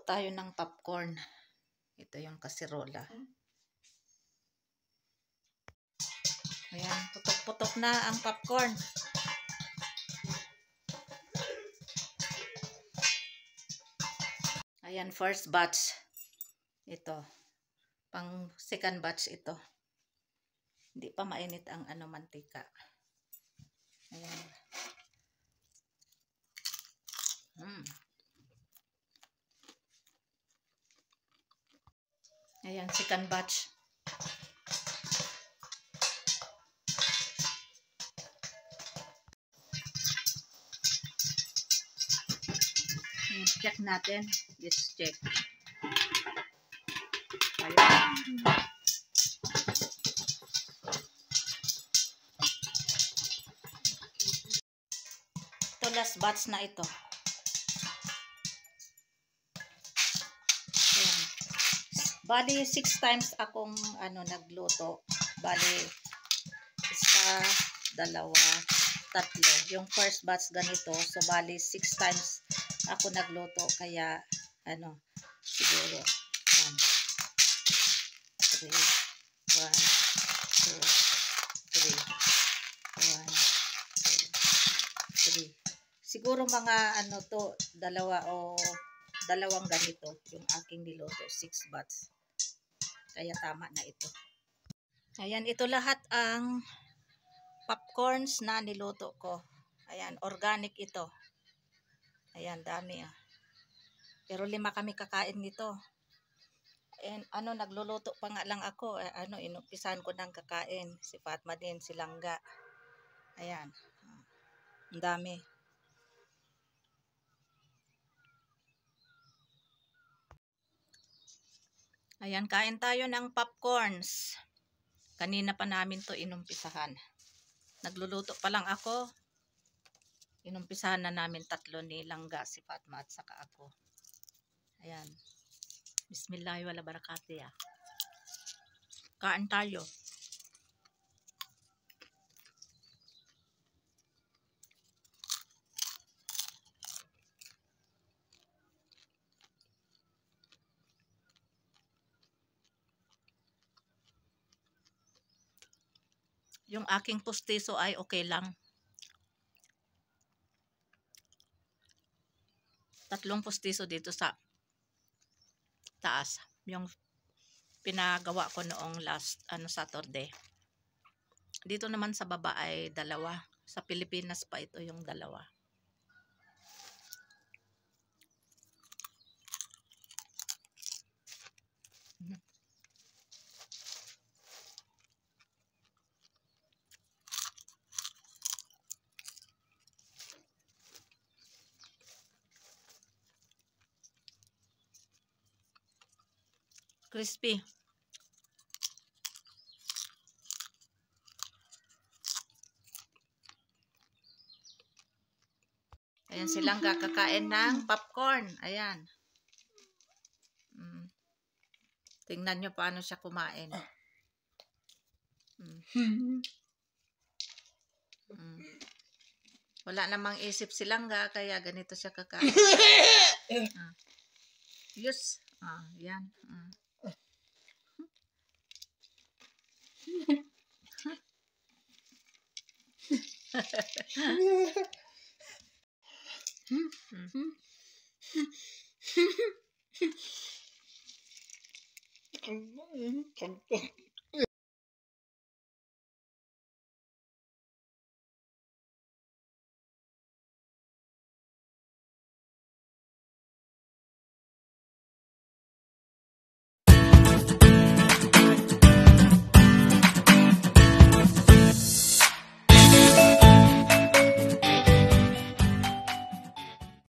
Magluluto tayo ng popcorn. Ito yung kasirola. Ayan, putok-putok na ang popcorn. Ayan, first batch. Ito. Pang second batch ito. Hindi pa mainit ang mantika. Ayan. Ayan, second batch. Ayan, check natin. Let's check. Ayan. Ito, last batch na ito. Ayan. Bali, 6 times akong nagluto. Bali, 1, 2, 3. Yung first batch ganito. So, bali, 6 times ako nagluto. Kaya, siguro, 1, 2, 3. 1, 2, 3. 1, 2, 3. Siguro mga dalawang ganito yung aking niluto, 6 batch. Kaya tama na ito. Ayan, ito lahat ang popcorns na niluto ko. Ayan, organic ito. Ayan, dami ah. Pero 5 kami kakain nito. And nagluluto pa nga lang ako. Inumpisahan ko ng kakain. Si Fatma din, si Langga. Ayan. Ang dami. Ayan, kain tayo ng popcorns. Kanina pa namin to inumpisahan. Nagluluto pa lang ako. Inumpisahan na namin 3 ni Langga, si Fatma at saka ako. Ayan. Bismillahirrahmanirrahim. Kain tayo. Yung aking pustiso ay okay lang. 3 pustiso dito sa taas. Yung pinagawa ko noong last Saturday. Dito naman sa baba ay 2. Sa Pilipinas pa ito yung 2. Crispy. Ayan silang kakakain ng popcorn. Ayan. Tingnan nyo paano siya kumain. Wala namang isip si Langga kaya ganito siya kakain. Yes. Yan.